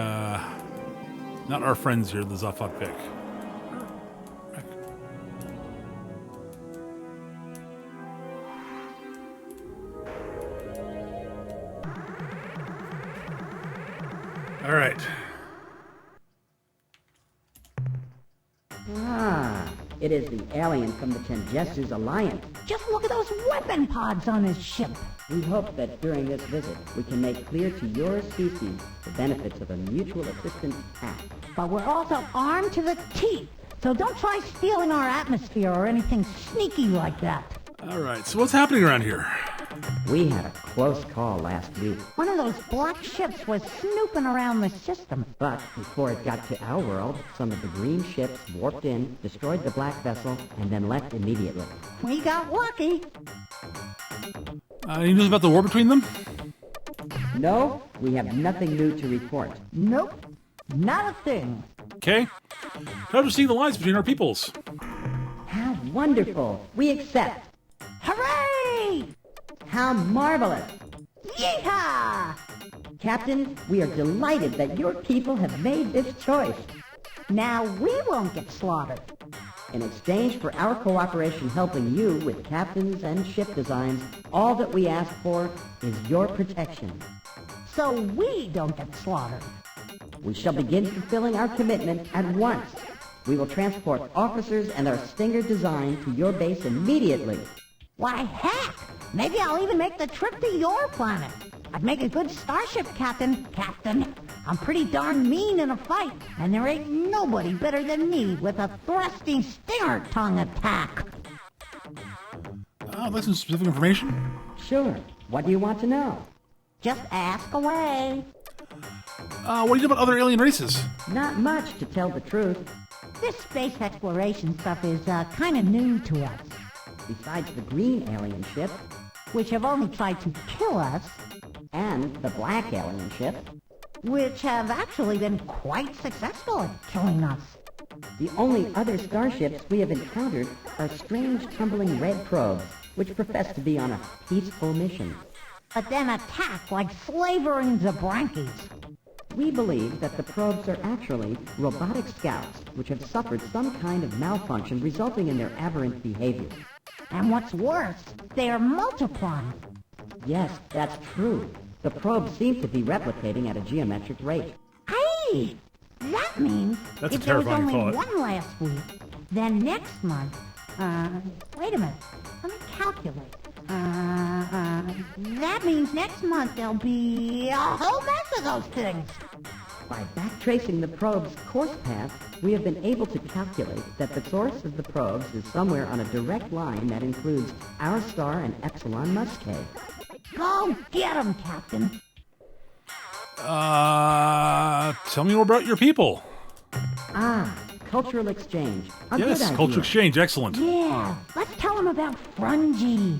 Not our friends here, the Zafat Pick. All right. It is the alien from the Chenjesu's alliance. Just look at those weapon pods on his ship. We hope that during this visit, we can make clear to your species the benefits of a mutual assistance pact. But we're also armed to the teeth, so don't try stealing our atmosphere or anything sneaky like that. All right, so what's happening around here? We had a close call last week, One of those black ships was snooping around the system. but before it got to our world, some of the green ships warped in, destroyed the black vessel, and then left immediately. We got lucky. Any news about the war between them? No, we have nothing new to report. Nope, not a thing. Okay. How to see the lines between our peoples? How wonderful! We accept! Hooray! How marvelous! Yeehaw! Captain, we are delighted that your people have made this choice. Now we won't get slaughtered. In exchange for our cooperation helping you with captains and ship designs, all that we ask for is your protection. So we don't get slaughtered. We shall begin fulfilling our commitment at once. We will transport officers and our Stinger design to your base immediately. Why, heck! Maybe I'll even make the trip to your planet. I'd make a good starship, Captain. Captain, I'm pretty darn mean in a fight, and there ain't nobody better than me with a thrusting Stinger tongue attack. I'd like some specific information. Sure. What do you want to know? Just ask away. What do you know about other alien races? Not much, to tell the truth. This space exploration stuff is kind of new to us, Besides the green alien ship which have only tried to kill us, and the black alien ship, which have actually been quite successful at killing us. the only other starships we have encountered are strange tumbling red probes, which profess to be on a peaceful mission. But then attack like slavering Zabrankies. We believe that the probes are actually robotic scouts which have suffered some kind of malfunction resulting in their aberrant behavior. And what's worse, they are multiplying. Yes, that's true. The probes seem to be replicating at a geometric rate. Hey! That means That's a if there was terrifying only thought. one last week, then next month, wait a minute, let me calculate. That means next month there'll be a whole mess of those things. By backtracing the probe's course path, we have been able to calculate that the source of the probes is somewhere on a direct line that includes our star and Epsilon Muscae. Go get 'em, Captain. Tell me more about your people. Ah, cultural exchange. A Yes, good idea. culture exchange, excellent. Yeah, let's tell 'em about Frungy.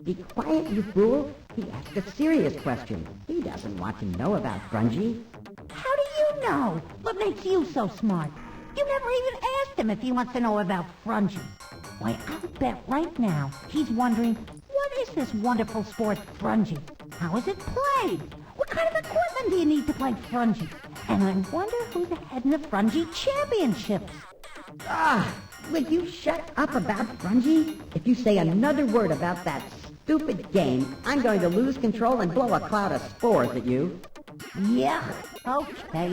Be quiet, you fool. He asked a serious question. He doesn't want to know about Grungy. How do you know? What makes you so smart? You never even asked him if he wants to know about Frungy. Why, I'll bet right now he's wondering, what is this wonderful sport Frungy? How is it played? What kind of equipment do you need to play Frungy? And I wonder who's ahead in the Frungy championships. Ah, will you shut up about Grungy? If you say another word about that stupid game, I'm going to lose control and blow a cloud of spores at you. Yeah, okay.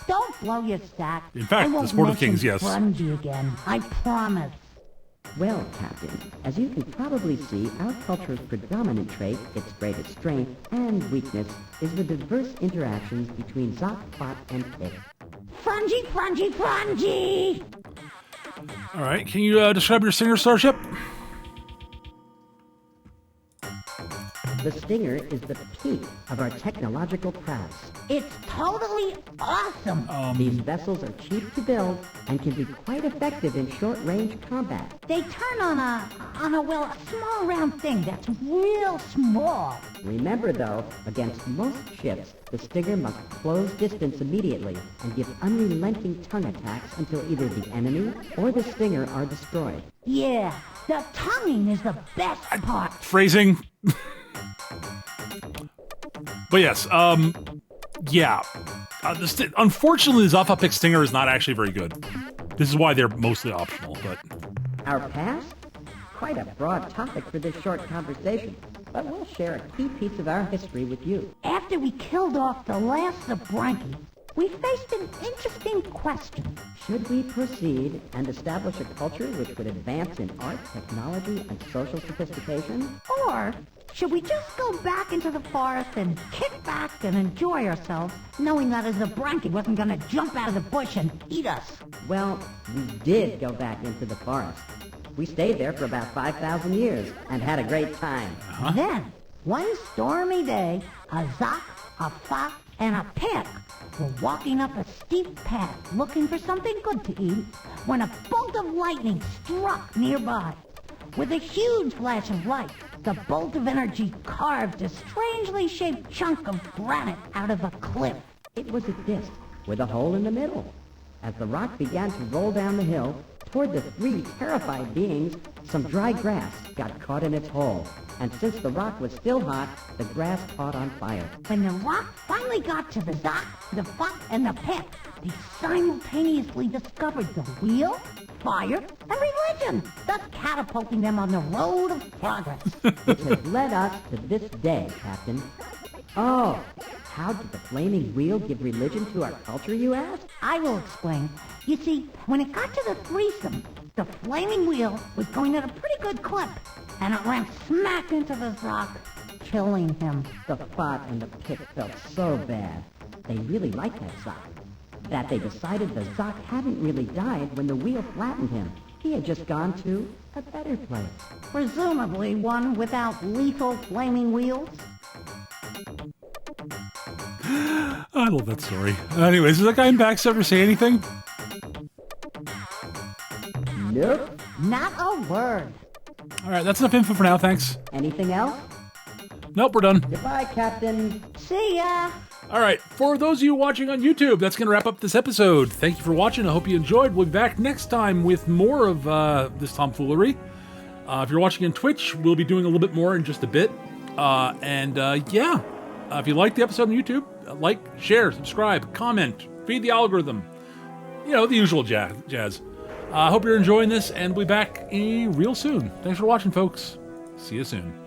Don't blow your stack. In fact, I won't the sport of mention kings, yes. Frungy again, I promise. Well, Captain, as you can probably see, our culture's predominant trait, its greatest strength and weakness, is the diverse interactions between Zok, Bot, and Pit. Frungy! All right, can you describe your Stinger starship? The Stinger is the peak of our technological prowess. It's totally awesome. These vessels are cheap to build and can be quite effective in short-range combat. They turn on a small round thing that's real small. Remember, though, against most ships, the Stinger must close distance immediately and give unrelenting tongue attacks until either the enemy or the Stinger are destroyed. Yeah, the tonguing is the best part. Phrasing. But yes, yeah. Unfortunately, the Zopha-Pick Stinger is not actually very good. This is why they're mostly optional, but... Our past? Quite a broad topic for this short conversation, but we'll share a key piece of our history with you. After we killed off the last Zabranki, we faced an interesting question. Should we proceed and establish a culture which would advance in art, technology, and social sophistication? Or should we just go back into the forest and kick back and enjoy ourselves, knowing that a Zabranki wasn't going to jump out of the bush and eat us? Well, we did go back into the forest. We stayed there for about 5,000 years and had a great time. Then, one stormy day, a Zok, a Fop, and a Pick were walking up a steep path looking for something good to eat when a bolt of lightning struck nearby. With a huge flash of light, the bolt of energy carved a strangely shaped chunk of granite out of a cliff. It was a disc with a hole in the middle. As the rock began to roll down the hill, toward the three terrified beings, some dry grass got caught in its hole. And since the rock was still hot, the grass caught on fire. When the rock finally got to the Zok, the Fop, and the Pick, they simultaneously discovered the wheel, fire, and religion, thus catapulting them on the road of progress. Which has led us to this day, Captain. Oh, How did the flaming wheel give religion to our culture, you ask? I will explain. You see, when it got to the threesome, the flaming wheel was going at a pretty good clip, and it ran smack into the Zoc, killing him. The Fat and the Pit felt so bad. They really liked that Zoc. That they decided the Zoc hadn't really died when the wheel flattened him. He had just gone to a better place. Presumably one without lethal flaming wheels. I love that story. Anyways, does that guy in Bax ever say anything? Nope. Not a word. All right, that's enough info for now, thanks. Anything else? Nope, we're done. Goodbye, Captain. See ya. All right, for those of you watching on YouTube, that's going to wrap up this episode. Thank you for watching. I hope you enjoyed. We'll be back next time with more of this tomfoolery. If you're watching on Twitch, we'll be doing a little bit more in just a bit. Yeah, if you liked the episode on YouTube, like, share, subscribe, comment, feed the algorithm. You know, the usual jazz. I hope you're enjoying this, and we'll be back real soon. Thanks for watching, folks. See you soon.